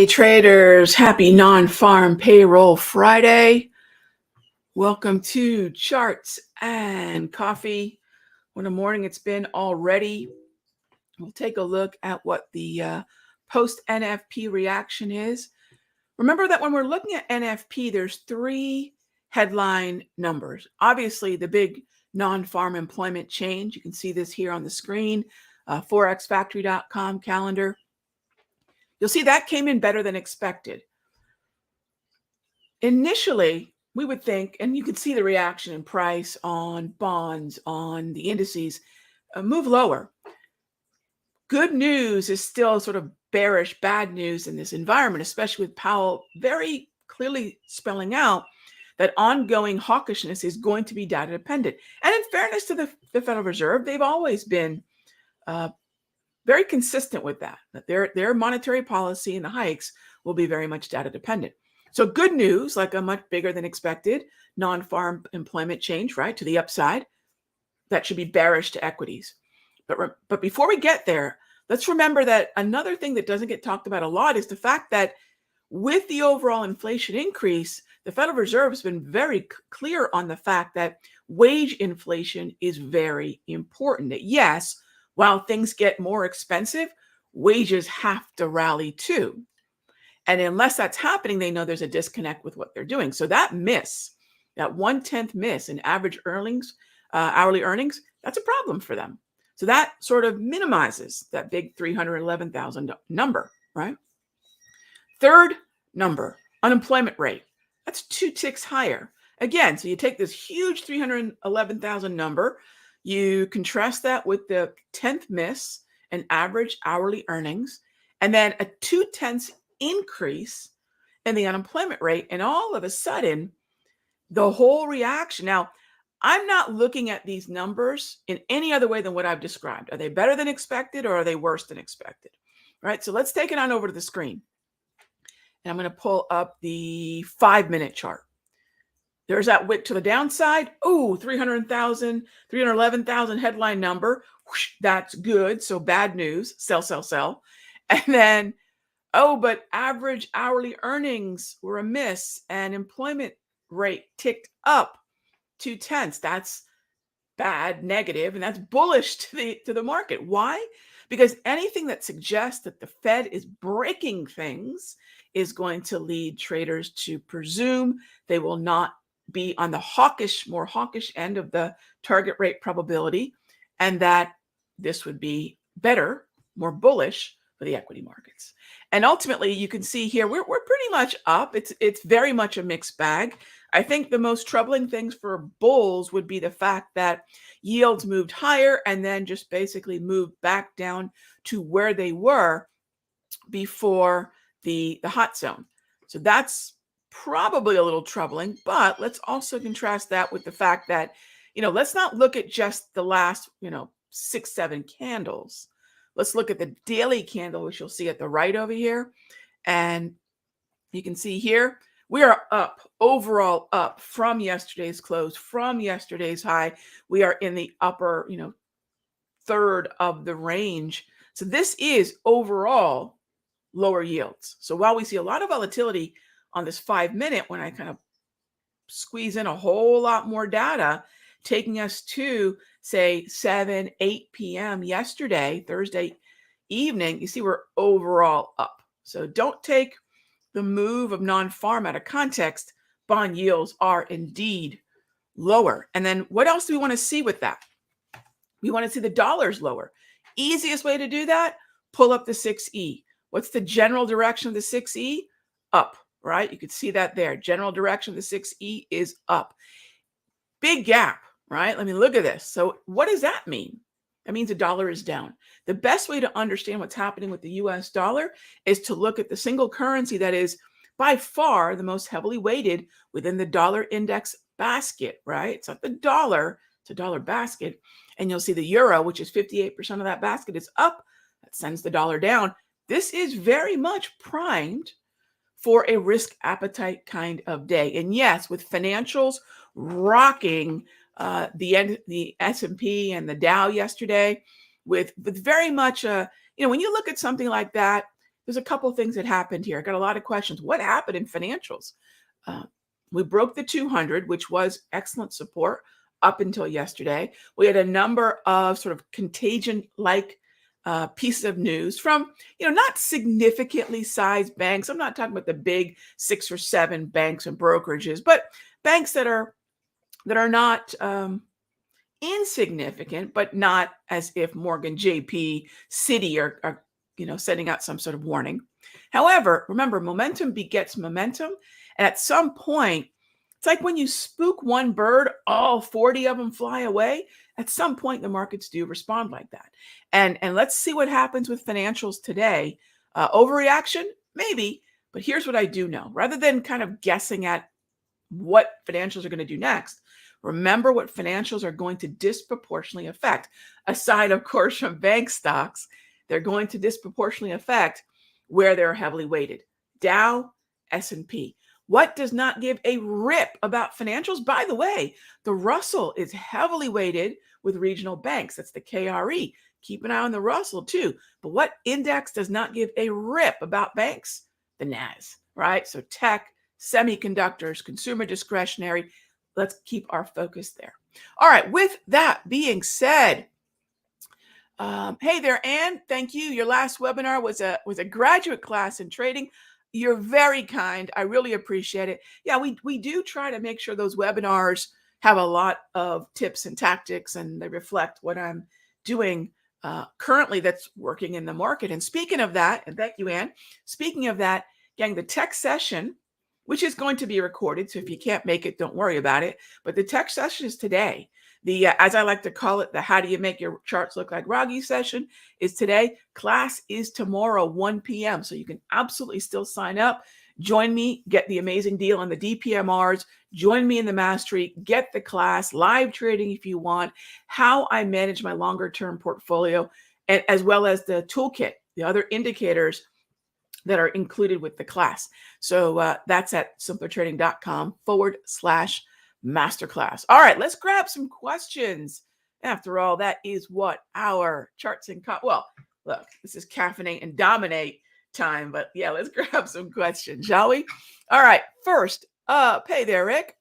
Hey traders, happy non-farm payroll Friday. Welcome to Charts and Coffee. What a morning it's been already. We'll take a look at what the post-NFP reaction is. Remember that when we're looking at NFP, there's three headline numbers. Obviously, the big non-farm employment change. You can see this here on the screen, forexfactory.com calendar. You'll see that came in better than expected. Initially, we would think, and you could see the reaction in price on bonds, on the indices, move lower. Good news is still sort of bearish, bad news in this environment, especially with Powell very clearly spelling out that ongoing hawkishness is going to be data dependent. And in fairness to the Federal Reserve, they've always been very consistent with that their monetary policy and the hikes will be very much data dependent. So good news, like a much bigger than expected non-farm employment change, right, to the upside. That should be bearish to equities. But before we get there, let's remember that another thing that doesn't get talked about a lot is the fact that with the overall inflation increase, the Federal Reserve has been very clear on the fact that wage inflation is very important. That yes, while things get more expensive, wages have to rally too. And unless that's happening, they know there's a disconnect with what they're doing. So that miss, that 1/10 miss in average earnings, hourly earnings, that's a problem for them. So that sort of minimizes that big 311,000 number, right? Third number, unemployment rate. That's 2 ticks higher. Again, so you take this huge 311,000 number, you contrast that with the 10th miss in average hourly earnings, and then a 2/10 increase in the unemployment rate. And all of a sudden, the whole reaction. Now, I'm not looking at these numbers in any other way than what I've described. Are they better than expected or are they worse than expected? All right, so let's take it on over to the screen. And I'm going to pull up the 5-minute chart. There's that wick to the downside. Oh, 300,000, 311,000 headline number. Whoosh, that's good. So bad news. Sell, sell, sell. And then, oh, but average hourly earnings were a miss and employment rate ticked up 2/10. That's bad, negative, and that's bullish to the market. Why? Because anything that suggests that the Fed is breaking things is going to lead traders to presume they will not be on the more hawkish end of the target rate probability, and that this would be better, more bullish for the equity markets. And ultimately, you can see here, we're pretty much up. It's very much a mixed bag. I think the most troubling things for bulls would be the fact that yields moved higher and then just basically moved back down to where they were before the hot zone. So that's probably a little troubling, but let's also contrast that with the fact that, let's not look at just the last, 6, 7 candles. Let's look at the daily candle, which you'll see at the right over here. And you can see here, we are up, overall up from yesterday's close, from yesterday's high. We are in the upper, third of the range. So this is overall lower yields. So while we see a lot of volatility on this 5-minute, when I kind of squeeze in a whole lot more data, taking us to, say, 7, 8 p.m. yesterday, Thursday evening, you see we're overall up. So don't take the move of non-farm out of context. Bond yields are indeed lower. And then what else do we want to see with that? We want to see the dollars lower. Easiest way to do that, pull up the 6E. What's the general direction of the 6E? Up, right? You can see that there. General direction of the 6E is up. Big gap, right? Let me look at this. So what does that mean? That means the dollar is down. The best way to understand what's happening with the US dollar is to look at the single currency that is by far the most heavily weighted within the dollar index basket, right? It's not the dollar, it's a dollar basket. And you'll see the euro, which is 58% of that basket, is up. That sends the dollar down. This is very much primed for a risk appetite kind of day. And yes, with financials rocking the S&P and the Dow yesterday, with very much when you look at something like that, there's a couple things that happened here. I got a lot of questions. What happened in financials? Uh, we broke the 200, which was excellent support up until yesterday. We had a number of sort of contagion-like pieces of news from, not significantly sized banks. I'm not talking about the big 6 or 7 banks and brokerages, but banks that are not insignificant, but not as if Morgan, JP, Citi are sending out some sort of warning. However, remember, momentum begets momentum. And at some point, it's like when you spook one bird, all 40 of them fly away. At some point, the markets do respond like that. And let's see what happens with financials today. Overreaction? Maybe. But here's what I do know. Rather than kind of guessing at what financials are going to do next, remember what financials are going to disproportionately affect. Aside, of course, from bank stocks, they're going to disproportionately affect where they're heavily weighted. Dow, S&P. What does not give a rip about financials? By the way, the Russell is heavily weighted with regional banks. That's the KRE. Keep an eye on the Russell too. But what index does not give a rip about banks? The NAS, right? So tech, semiconductors, consumer discretionary. Let's keep our focus there. All right. With that being said, hey there, Ann. Thank you. Your last webinar was a graduate class in trading. You're very kind. I really appreciate it. Yeah, we do try to make sure those webinars have a lot of tips and tactics, and they reflect what I'm doing currently that's working in the market. And speaking of that, and thank you, Ann. Speaking of that, gang, the tech session, which is going to be recorded, so if you can't make it, don't worry about it. But the tech session is today. The, as I like to call it, the how do you make your charts look like Raghee session is today. Class is tomorrow, 1 p.m. So you can absolutely still sign up. Join me, get the amazing deal on the DPMRs. Join me in the mastery, get the class, live trading if you want, how I manage my longer term portfolio, and as well as the toolkit, the other indicators that are included with the class. So that's at simplertrading.com/masterclass. All right, let's grab some questions. After all, that is what our charts and well, look, this is caffeinate and dominate time, but yeah, let's grab some questions, shall we? All right, first up, hey there, Rick.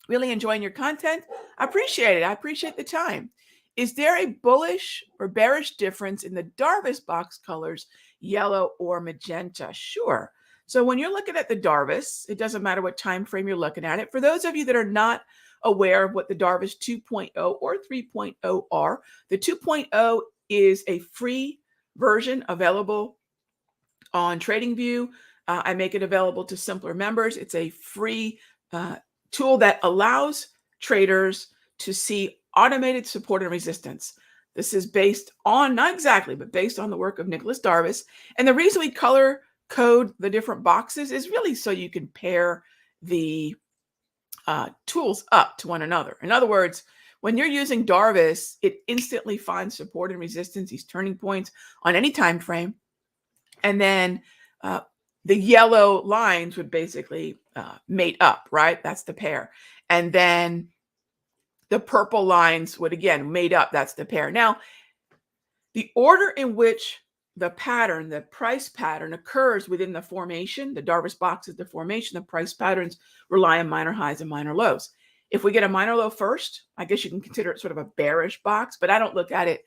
Really enjoying your content. I appreciate it. I appreciate the time. Is there a bullish or bearish difference in the Darvis box colors, yellow or magenta? Sure. So when you're looking at the Darvis, it doesn't matter what time frame you're looking at it. For those of you that are not aware of what the Darvis 2.0 or 3.0 are, the 2.0 is a free version available on TradingView. I make it available to Simpler members. It's a free tool that allows traders to see automated support and resistance. This is based on, not exactly, but based on the work of Nicholas Darvis. And the reason we color code the different boxes is really so you can pair the tools up to one another. In other words, when you're using Darvis, it instantly finds support and resistance, these turning points on any time frame. And then the yellow lines would basically mate up, right? That's the pair. And then the purple lines would, again, mate up. That's the pair. Now, the order in which the pattern, the price pattern occurs within the formation, the Darvis box is the formation, the price patterns rely on minor highs and minor lows. If we get a minor low first, I guess you can consider it sort of a bearish box, but I don't look at it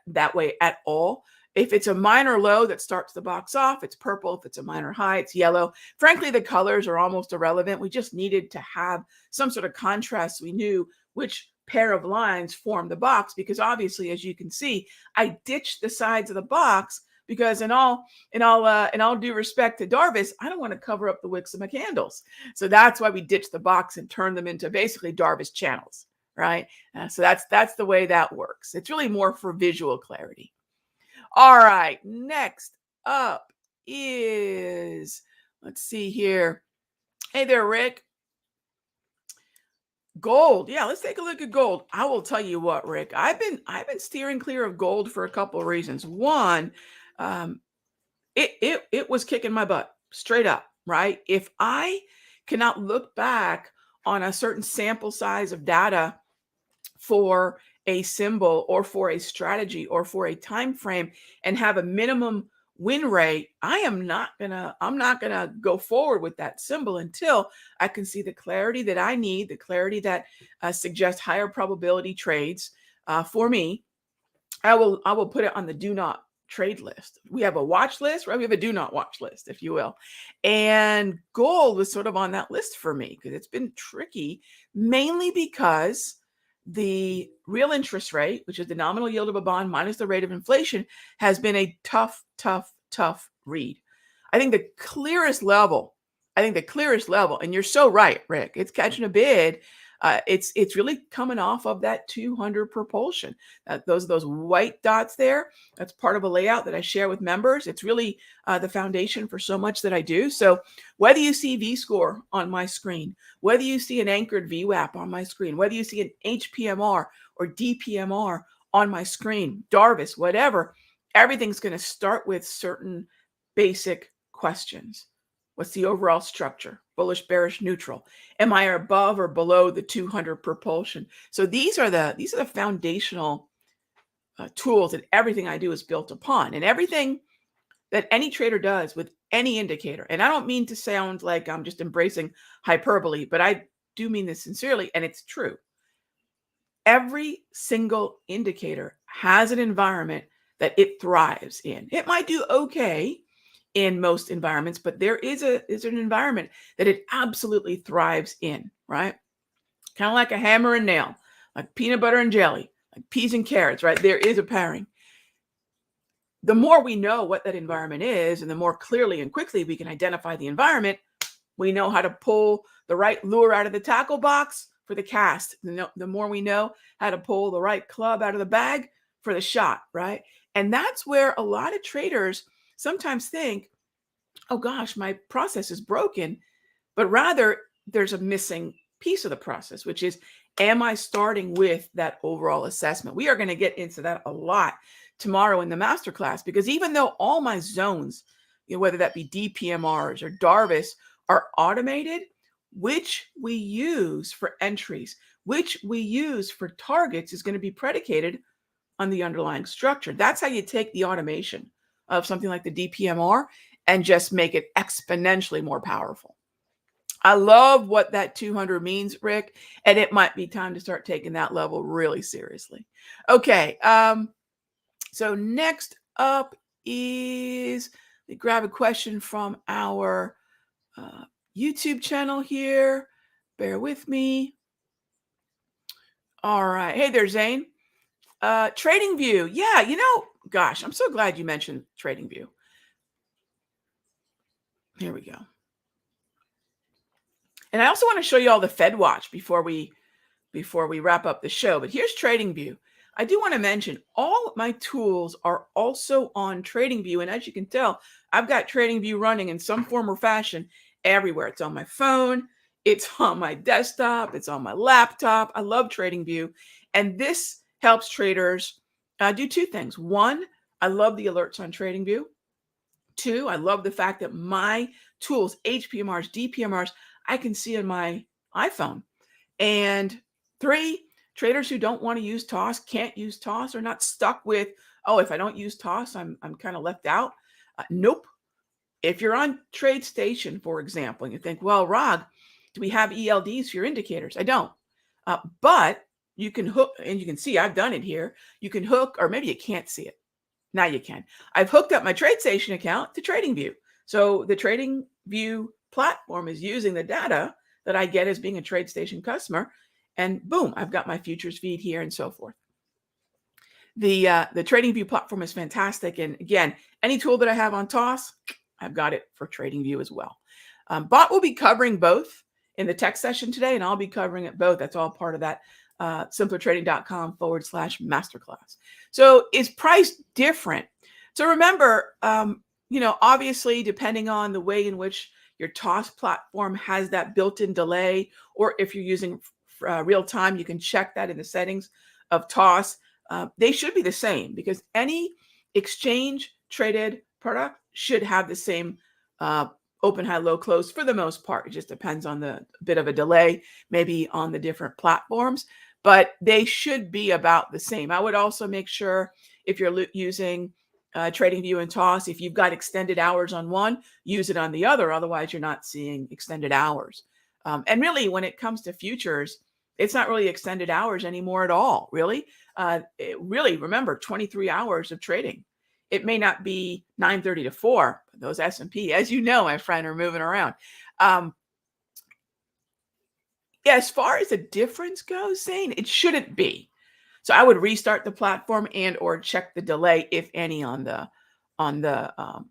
that way at all. If it's a minor low that starts the box off, it's purple. If it's a minor high, it's yellow. Frankly, the colors are almost irrelevant. We just needed to have some sort of contrast so we knew which pair of lines form the box, because obviously, as you can see, I ditched the sides of the box because in all due respect to Darvis, I don't want to cover up the wicks of my candles. So that's why we ditched the box and turned them into basically Darvis channels, right? So that's the way that works. It's really more for visual clarity. All right, next up is, let's see here. Hey there, Rick. Gold. Yeah, let's take a look at gold. I will tell you what, Rick, I've been steering clear of gold for a couple of reasons. One, it was kicking my butt straight up, right? If I cannot look back on a certain sample size of data for a symbol or for a strategy or for a time frame and have a minimum win rate, I'm not gonna go forward with that symbol until I can see the clarity that I need, the clarity that suggests higher probability trades for me. I will put it on the do not trade list. We have a watch list, right? We have a do not watch list, if you will. And gold was sort of on that list for me because it's been tricky, mainly because the real interest rate, which is the nominal yield of a bond minus the rate of inflation, has been a tough read. I think the clearest level, and you're so right, Rick, it's catching a bid. It's really coming off of that 200 propulsion. Those white dots there, that's part of a layout that I share with members. It's really the foundation for so much that I do. So whether you see V-score on my screen, whether you see an anchored VWAP on my screen, whether you see an HPMR or DPMR on my screen, Darvis, whatever, everything's going to start with certain basic questions. What's the overall structure? Bullish, bearish, neutral. Am I above or below the 200 propulsion? So these are the foundational tools that everything I do is built upon, and everything that any trader does with any indicator. And I don't mean to sound like I'm just embracing hyperbole, but I do mean this sincerely, and it's true. Every single indicator has an environment that it thrives in. It might do okay in most environments, but there is an environment that it absolutely thrives in, right? Kind of like a hammer and nail, like peanut butter and jelly, like peas and carrots, right? There is a pairing. The more we know what that environment is, and the more clearly and quickly we can identify the environment, we know how to pull the right lure out of the tackle box for the cast. The more we know how to pull the right club out of the bag for the shot, right? And that's where a lot of traders sometimes think, oh gosh, my process is broken, but rather there's a missing piece of the process, which is, am I starting with that overall assessment? We are going to get into that a lot tomorrow in the masterclass, because even though all my zones, whether that be DPMRs or Darvis, are automated, which we use for entries, which we use for targets, is going to be predicated on the underlying structure. That's how you take the automation of something like the DPMR and just make it exponentially more powerful. I love what that 200 means, Rick, and it might be time to start taking that level really seriously. Okay, so next up is, let me grab a question from our YouTube channel here. Bear with me. All right. Hey there, Zane. TradingView. Yeah, gosh, I'm so glad you mentioned TradingView. Here we go. And I also want to show you all the Fed Watch before we wrap up the show. But here's TradingView. I do want to mention all of my tools are also on TradingView. And as you can tell, I've got TradingView running in some form or fashion everywhere. It's on my phone. It's on my desktop. It's on my laptop. I love TradingView. And this helps traders do two things. One, I love the alerts on TradingView. Two, I love the fact that my tools, HPMRs, DPMRs, I can see on my iPhone. And three, traders who don't want to use TOS, can't use TOS, are not stuck with, oh, if I don't use TOS, I'm kind of left out. Nope. If you're on TradeStation, for example, and you think, well, Rog, do we have ELDs for your indicators? I don't. But you can hook, and you can see I've done it here. You can hook, or maybe you can't see it. Now you can. I've hooked up my TradeStation account to TradingView. So the TradingView platform is using the data that I get as being a TradeStation customer, and boom, I've got my futures feed here and so forth. The TradingView platform is fantastic. And again, any tool that I have on TOS, I've got it for TradingView as well. Bot will be covering both in the tech session today, and I'll be covering it both. That's all part of that simplertrading.com/masterclass. So is price different? So remember, obviously, depending on the way in which your TOS platform has that built-in delay, or if you're using real time, you can check that in the settings of TOS. They should be the same, because any exchange traded product should have the same open, high, low, close for the most part. It just depends on the bit of a delay, maybe on the different platforms, but they should be about the same. I would also make sure, if you're using trading view and toss. If you've got extended hours on one, use it on the other. Otherwise, you're not seeing extended hours. And really, when it comes to futures, it's not really extended hours anymore at all, really. Really, remember, 23 hours of trading. It may not be 9:30 to 4, but those S&P, as you know, my friend, are moving around. Yeah, as far as the difference goes, Zane, it shouldn't be. So I would restart the platform and or check the delay, if any, on the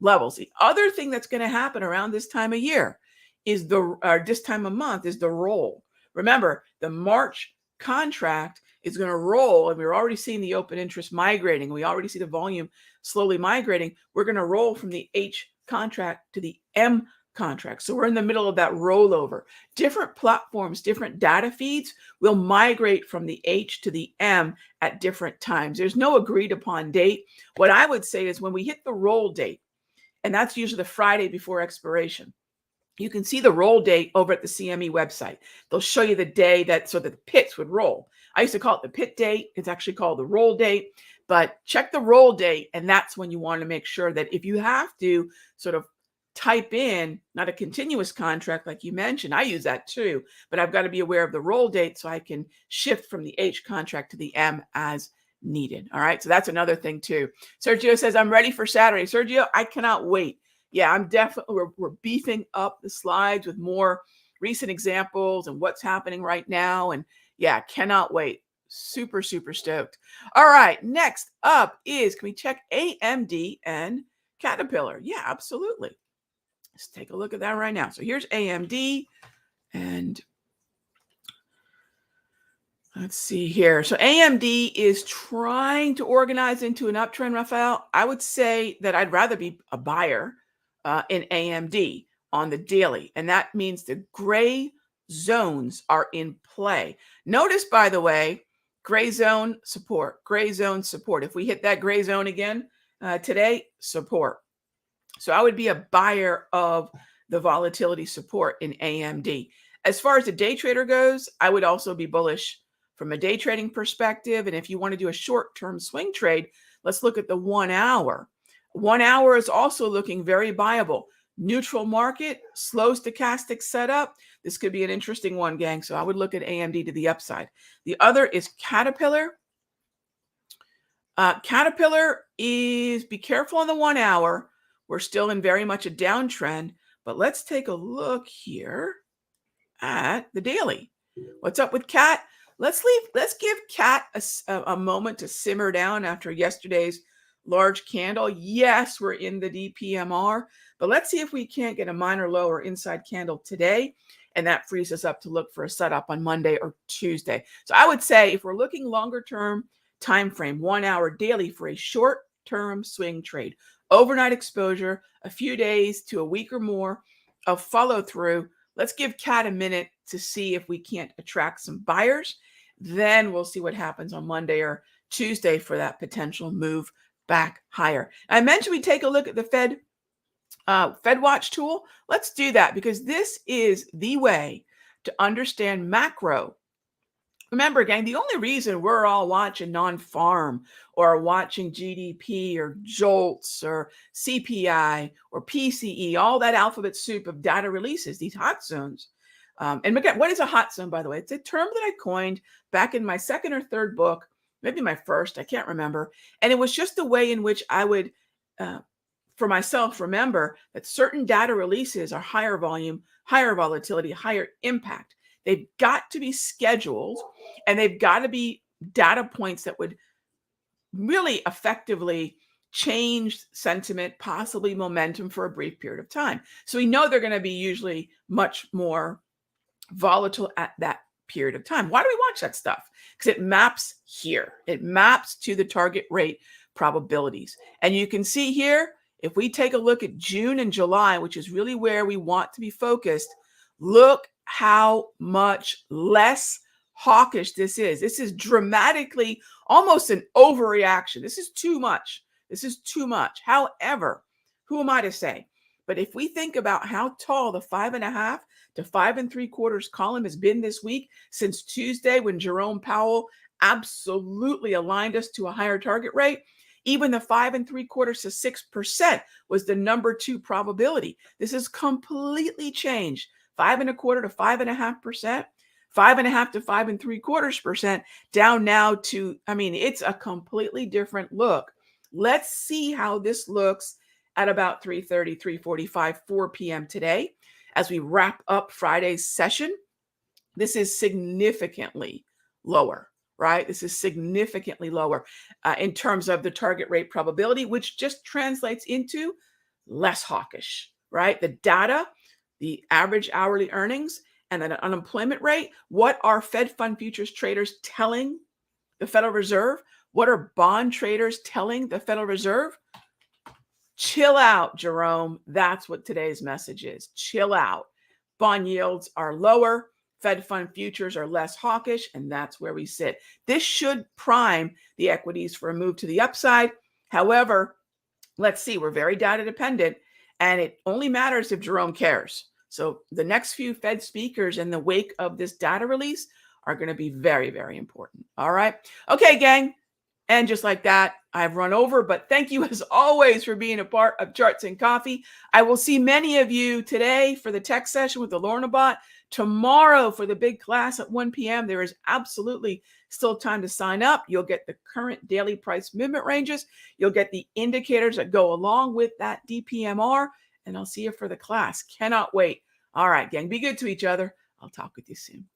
levels. The other thing that's going to happen around this time of year is this time of month is the roll. Remember, the March contract is going to roll, and we're already seeing the open interest migrating. We already see the volume slowly migrating. We're going to roll from the H contract to the M contract. So we're in the middle of that rollover. Different platforms, different data feeds will migrate from the H to the M at different times. There's no agreed upon date. What I would say is when we hit the roll date, and that's usually the Friday before expiration, you can see the roll date over at the CME website. They'll show you the day so that the pits would roll. I used to call it the pit date. It's actually called the roll date, but check the roll date. And that's when you want to make sure that if you have to sort of type in, not a continuous contract like you mentioned, I use that too, but I've got to be aware of the roll date so I can shift from the H contract to the M as needed. All right. So that's another thing too. Sergio says, I'm ready for Saturday. Sergio, I cannot wait. Yeah, I'm definitely, we're beefing up the slides with more recent examples and what's happening right now. And yeah, cannot wait. Super, super stoked. All right. Next up is, can we check AMD and Caterpillar? Yeah, absolutely. Let's take a look at that right now. So here's AMD, and let's see here. So AMD is trying to organize into an uptrend, Rafael. I would say that I'd rather be a buyer in AMD on the daily, and that means the gray zones are in play. Notice, by the way, gray zone support, gray zone support. If we hit that gray zone again today, support. So I would be a buyer of the volatility support in AMD. As far as the day trader goes, I would also be bullish from a day trading perspective. And if you want to do a short-term swing trade, let's look at the 1 hour. 1 hour is also looking very buyable. Neutral market, slow stochastic setup. This could be an interesting one, gang. So I would look at AMD to the upside. The other is Caterpillar. Caterpillar is, be careful on the 1 hour. We're still in very much a downtrend, but let's take a look here at the daily. What's up with Cat? Let's give Cat a moment to simmer down after yesterday's large candle. Yes, we're in the DPMR, but let's see if we can't get a minor low or inside candle today, and that frees us up to look for a setup on Monday or Tuesday. So I would say if we're looking longer term time frame, 1 hour daily for a short term swing trade, overnight exposure, a few days to a week or more of follow through. Let's give Cat a minute to see if we can't attract some buyers. Then we'll see what happens on Monday or Tuesday for that potential move back higher. I mentioned we take a look at the Fed Watch tool. Let's do that because this is the way to understand macro. Remember, gang, the only reason we're all watching non-farm or watching GDP or JOLTS or CPI or PCE, all that alphabet soup of data releases, these hot zones. And again, what is a hot zone, by the way? It's a term that I coined back in my second or third book, maybe my first, I can't remember. And it was just the way in which I would, for myself, remember that certain data releases are higher volume, higher volatility, higher impact. They've got to be scheduled, and they've got to be data points that would really effectively change sentiment, possibly momentum for a brief period of time. So we know they're going to be usually much more volatile at that period of time. Why do we watch that stuff? Because it maps here. It maps to the target rate probabilities. And you can see here, if we take a look at June and July, which is really where we want to be focused, look how much less hawkish this is. This is dramatically almost an overreaction. This is too much. This is too much. However, who am I to say? But if we think about how tall the 5.5 to 5 3/4 column has been this week since Tuesday when Jerome Powell absolutely aligned us to a higher target rate, Even the 5.75 to 6% was the number 2 probability. This has completely changed. 5.25 to 5.5%, 5.5 to 5.75%, down now to, I mean, it's a completely different look. Let's see how this looks at about 3:30, 3:45, 4 p.m. today as we wrap up Friday's session. This is significantly lower, right? This is significantly lower in terms of the target rate probability, which just translates into less hawkish, right? The data, the average hourly earnings, and then an unemployment rate. What are Fed fund futures traders telling the Federal Reserve? What are bond traders telling the Federal Reserve? Chill out, Jerome. That's what today's message is. Chill out. Bond yields are lower. Fed fund futures are less hawkish, and that's where we sit. This should prime the equities for a move to the upside. However, let's see, we're very data dependent, and it only matters if Jerome cares. So the next few Fed speakers in the wake of this data release are going to be very, very important. All right. Okay, gang. And just like that, I've run over, but thank you as always for being a part of Charts and Coffee. I will see many of you today for the tech session with the Lorna Bot. Tomorrow for the big class at 1 p.m. There is absolutely still time to sign up. You'll get the current daily price movement ranges. You'll get the indicators that go along with that DPMR, and I'll see you for the class. Cannot wait. All right, gang, be good to each other. I'll talk with you soon.